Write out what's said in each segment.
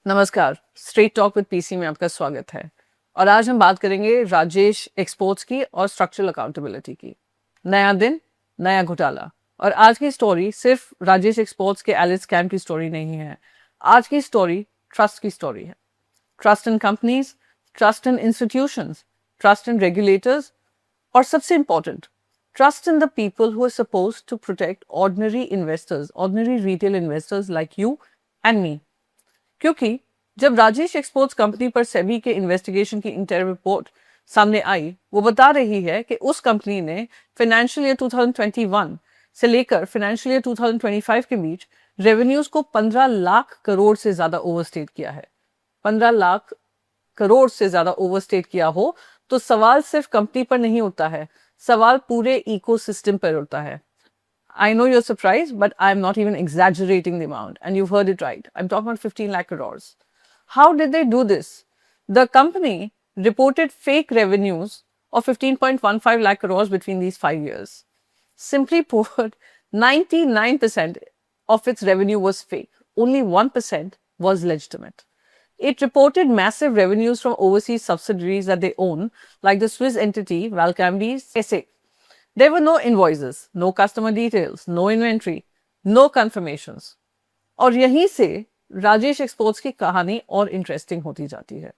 नमस्कार, straight talk with PC में आपका स्वागत है। और आज हम बात करेंगे राजेश एक्सपोर्ट्स की और स्ट्रक्चरल अकाउंटेबिलिटी की। नया दिन, नया घोटाला। और आज की स्टोरी सिर्फ राजेश एक्सपोर्ट्स के एलिस स्कैम की स्टोरी नहीं है। आज की स्टोरी ट्रस्ट की स्टोरी है। Trust in companies, trust in institutions, trust in regulators और सबसे important, trust in the people who are supposed to protect ordinary investors, ordinary retail investors like you and me. क्योंकि जब Rajesh exports company पर सेबी के investigation की interview report सामने आई, वो बता रही है कि उस कंपनी ने फाइनेंशियल ईयर 2021 से लेकर फाइनेंशियल ईयर 2025 के बीच रेवेन्यूज को 15 लाख करोड़ से ज्यादा ओवरस्टेट किया है। 15 लाख करोड़ से ज्यादा ओवरस्टेट किया हो तो सवाल सिर्फ कंपनी पर नहीं उठता है, सवाल पूरे इकोसिस्टम पर उठता है। I know you're surprised, but I'm not even exaggerating the amount. And you've heard it right. I'm talking about 15 lakh crores. How did they do this? The company reported fake revenues of 15.15 lakh crores between these 5 years. Simply put, 99% of its revenue was fake. Only 1% was legitimate. It reported massive revenues from overseas subsidiaries that they own, like the Swiss entity Valcambis SA. There were no invoices, no customer details, no inventory, no confirmations. और यहीं से Rajesh exports की कहानी और interesting होती जाती है।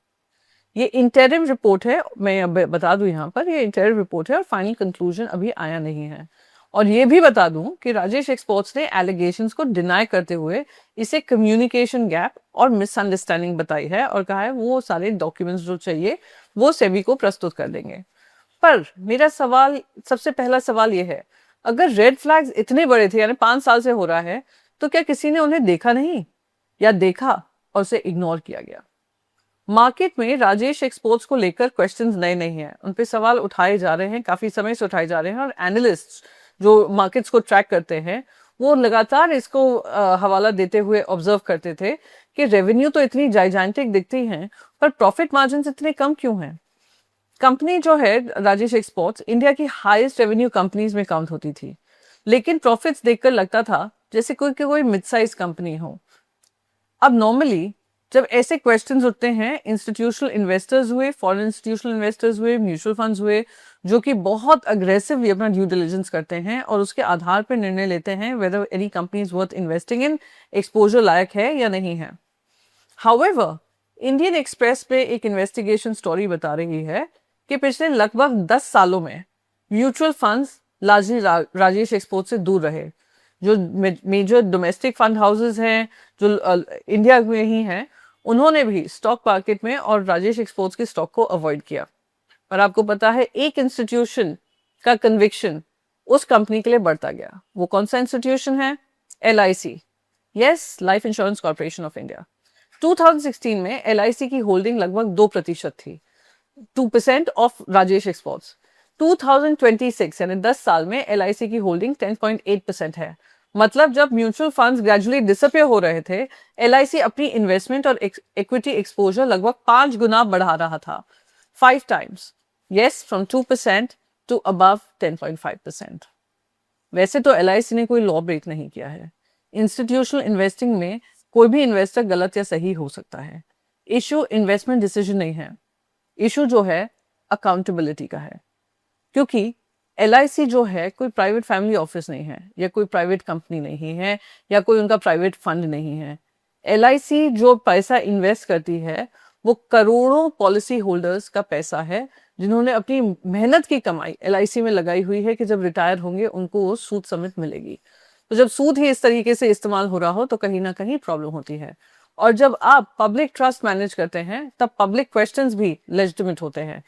ये इंटरिम रिपोर्ट है, मैं बता दूं यहाँ पर, ये इंटरिम रिपोर्ट है और फाइनल कंक्लूजन अभी आया नहीं है। और ये भी बता दूं कि राजेश एक्सपोर्ट्स ने एलिगेशंस को डिनाई करते हुए इसे कम्युनिकेशन गैप और मिसअंडरस्टैंडिंग बताई है और कहा है वो सारे डॉक्यूमेंट्स जो चाहिए वो सेबी को प्रस्तुत कर देंगे। पर मेरा सवाल, सबसे पहला सवाल ये है, अगर रेड फ्लैग्स इतने बड़े थे, यानी 5 साल से हो रहा है, तो क्या किसी ने उन्हें देखा नहीं या देखा और उसे इग्नोर किया गया? मार्केट में राजेश एक्सपोर्ट्स को लेकर क्वेश्चंस नए नहीं हैं, उन पे सवाल उठाए जा रहे हैं, काफी समय से उठाए जा रहे हैं। और एनालिस्ट जो मार्केट्स को ट्रैक करते हैं वो लगातार इसको हवाला देते हुए ऑब्जर्व करते थे कि रेवेन्यू तो इतनी जाइजेंटिक दिखती हैं पर प्रॉफिट मार्जिन इतने कम क्यों हैं। कंपनी जो है राजेश एक्सपोर्ट्स इंडिया की हाईएस्ट रेवेन्यू कंपनीज में काउंट होती थी, लेकिन प्रॉफिट्स देखकर लगता था जैसे कोई मिड साइज कंपनी हो। अब नॉर्मली जब ऐसे क्वेश्चंस उठते हैं, इंस्टीट्यूशनल इन्वेस्टर्स हुए, फॉरेन इंस्टीट्यूशनल इन्वेस्टर्स हुए, म्यूचुअल फंड्स हुए, जो कि बहुत अग्रेसिवली अपना ड्यू डिलिजेंस करते हैं और उसके आधार पर निर्णय लेते हैं whether any company is worth investing in, exposure लायक है या नहीं है। हाउएवर, इंडियन एक्सप्रेस पे एक इन्वेस्टिगेशन स्टोरी बता रही है कि पिछले लगभग 10 सालों में mutual funds largely Rajesh export से दूर रहे। जो मेजर डोमेस्टिक फंड हाउसेस हैं जो इंडिया में ही हैं, उन्होंने भी स्टॉक मार्केट में और राजेश एक्सपोर्ट्स के स्टॉक को अवॉइड किया। पर आपको पता है, एक इंस्टीट्यूशन का कन्विक्शन उस कंपनी के लिए बढ़ता गया। वो कौन सा इंस्टीट्यूशन है? LIC, yes, life insurance corporation of India. 2016 में LIC की होल्डिंग लगभग 2% थी, 2% ऑफ राजेश एक्सपोर्ट्स। 2026 यानी 10 साल में LIC की होल्डिंग 10.8% है। मतलब जब म्यूचुअल फंड्स ग्रेजुअली डिसअपियर हो रहे थे, LIC अपनी इन्वेस्टमेंट और इक्विटी एक्सपोजर लगभग 5 गुना बढ़ा रहा था, 5 times, yes, from 2% to above 10.5%। वैसे तो LIC ने कोई लॉ ब्रेक नहीं किया है। इंस्टीट्यूशनल इन्वेस्टिंग में कोई भी इन्वेस्टर गलत या सही हो सकता है। इशू इन्वेस्टमेंट डिसीजन नहीं है, इशू जो है अकाउंटेबिलिटी का है। क्योंकि LIC जो है कोई प्राइवेट फैमिली ऑफिस नहीं है, या कोई प्राइवेट कंपनी नहीं है, या कोई उनका प्राइवेट फंड नहीं है। LIC जो पैसा इन्वेस्ट करती है वो करोड़ों पॉलिसी होल्डर्स का पैसा है, जिन्होंने अपनी मेहनत की कमाई LIC में लगाई हुई है कि जब रिटायर होंगे उनको वो सूद समेत मिलेगी। तो जब सूद ही इस तरीके से इस्तेमाल हो रहा हो तो कहीं ना कहीं प्रॉब्लम होती है। और जब आप पब्लिक ट्रस्ट मैनेज करते हैं तब पब्लिक क्वेश्चंस भी लेजिटिमेट होते हैं।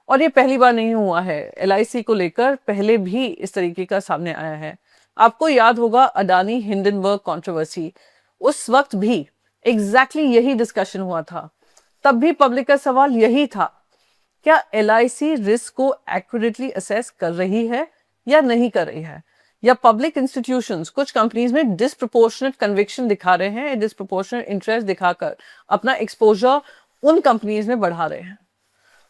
और ये पहली बार नहीं हुआ है, LIC को लेकर पहले भी इस तरीके का सामने आया है। आपको याद होगा अडानी हिंडनबर्ग कंट्रोवर्सी, उस वक्त भी एग्जैक्टली यही डिस्कशन हुआ था। तब भी पब्लिक का सवाल यही था, क्या LIC रिस्क को एक्यूरेटली असेस कर रही है या नहीं कर रही है, या पब्लिक इंस्टीट्यूशंस कुछ कंपनीज में डिसप्रोपोर्शनेट कन्विक्शन दिखा रहे हैं, डिसप्रोपोर्शनेट इंटरेस्ट दिखाकर अपना एक्सपोजर उन कंपनीज में बढ़ा रहे हैं।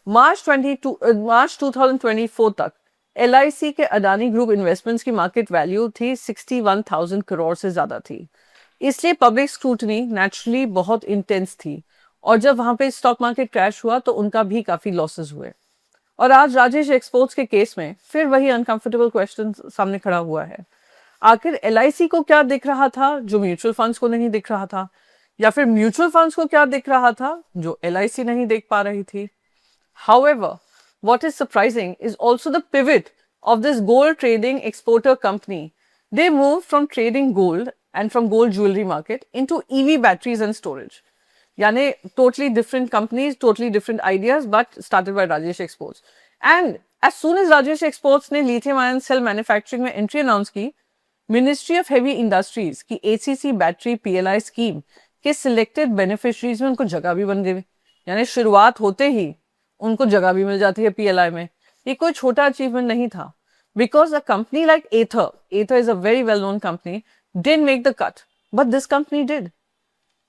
मार्च 2024 तक LIC के अडानी ग्रुप इन्वेस्टमेंट्स की मार्केट वैल्यू थी 61,000 करोड़ से ज्यादा थी। इसलिए पब्लिक स्क्रूटनी नेचुरली बहुत इंटेंस थी, और जब वहां पे स्टॉक मार्केट क्रैश हुआ तो उनका भी काफी लॉसेस हुए। और आज राजेश एक्सपोर्ट्स के केस में फिर वही अनकंफर्टेबल क्वेश्चन सामने खड़ा हुआ है। आखिर एलआईसी को क्या दिख रहा था जो म्यूचुअल फंड्स को नहीं दिख रहा था, या फिर म्यूचुअल फंड्स को क्या दिख रहा था जो एलआईसी नहीं देख पा रही थी। However, what is surprising is also the pivot of this gold trading exporter company. They moved from trading gold and from gold jewelry market into EV batteries and storage. Yani totally different companies, totally different ideas, but started by Rajesh Exports. And as soon as Rajesh Exports ने lithium ion cell manufacturing में entry announce की, ministry of heavy industries की ACC battery PLI scheme के selected beneficiaries में उनको जगह भी बन गई। यानी शुरुआत होते ही उनको जगह भी मिल जाती है पीएलआई में। ये कोई छोटा अचीवमेंट नहीं था, because a company like Ather is a very well known company, didn't make the cut, but this company did.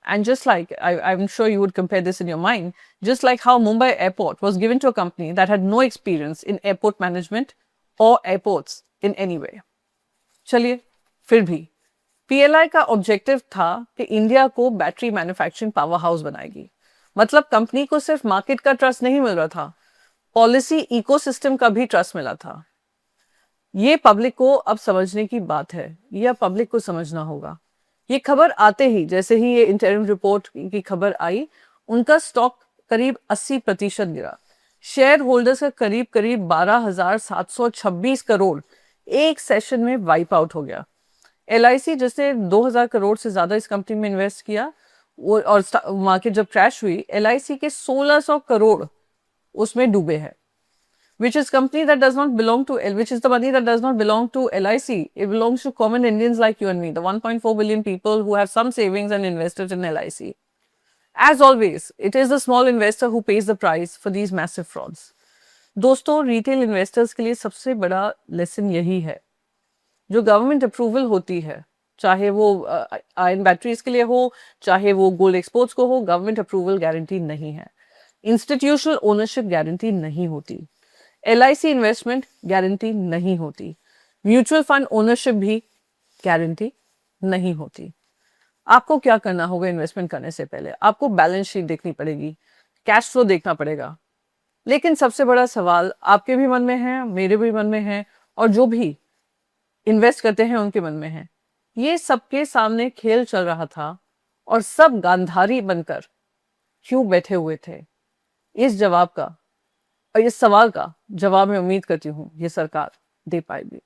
And just like, I'm sure you would compare this in your mind, just like how Mumbai Airport was given to a company that had no experience in airport management or airports in any way. चलिए, फिर भी PLI का objective था कि India को battery manufacturing power house बनाएगी। मतलब company को सिर्फ मार्केट का ट्रस्ट नहीं मिल रहा था, पॉलिसी इकोसिस्टम का भी ट्रस्ट मिला था। ये पब्लिक को अब समझने की बात है, यह पब्लिक को समझना होगा। ये खबर आते ही, जैसे ही ये इंटरिम रिपोर्ट की खबर आई, उनका स्टॉक करीब 80% गिरा। शेयर होल्डर्स का करीब करीब 12,726 करोड़ एक सेशन में वाइप आउट हो गया। एलआईसी जिसने 2000 करोड़ से ज्यादा इस कंपनी में इन्वेस्ट किया, वो और मार्केट जब क्रैश हुई, एलआईसी के 1600 करोड़ उसमें डूबे हैं। Which is company that does not belong to which is the money that does not belong to LIC. It belongs to common Indians like you and me, the 1.4 billion people who have some savings and invested in LIC. As always, it is the small investor who pays the price for these massive frauds. दोस्तों, retail investors के लिए सबसे बड़ा lesson यही है, जो government approval होती है, चाहे वो आयन बैटरीज के लिए हो, चाहे वो गोल्ड एक्सपोर्ट्स को हो, गवर्नमेंट अप्रूवल गारंटी नहीं है, इंस्टीट्यूशनल ओनरशिप गारंटी नहीं होती, एलआईसी इन्वेस्टमेंट गारंटी नहीं होती, म्यूचुअल फंड ओनरशिप भी गारंटी नहीं होती। आपको क्या करना होगा इन्वेस्टमेंट करने से पहले? आपको बैलेंस शीट देखनी पड़ेगी, कैश फ्लो देखना पड़ेगा। लेकिन सबसे बड़ा सवाल आपके भी मन में है, मेरे भी मन में है, और जो भी इन्वेस्ट करते हैं उनके मन में है। ये सबके सामने खेल चल रहा था और सब गांधारी बनकर क्यों बैठे हुए थे? इस जवाब का और इस सवाल का जवाब मैं उम्मीद करती हूँ ये सरकार दे पाएगी।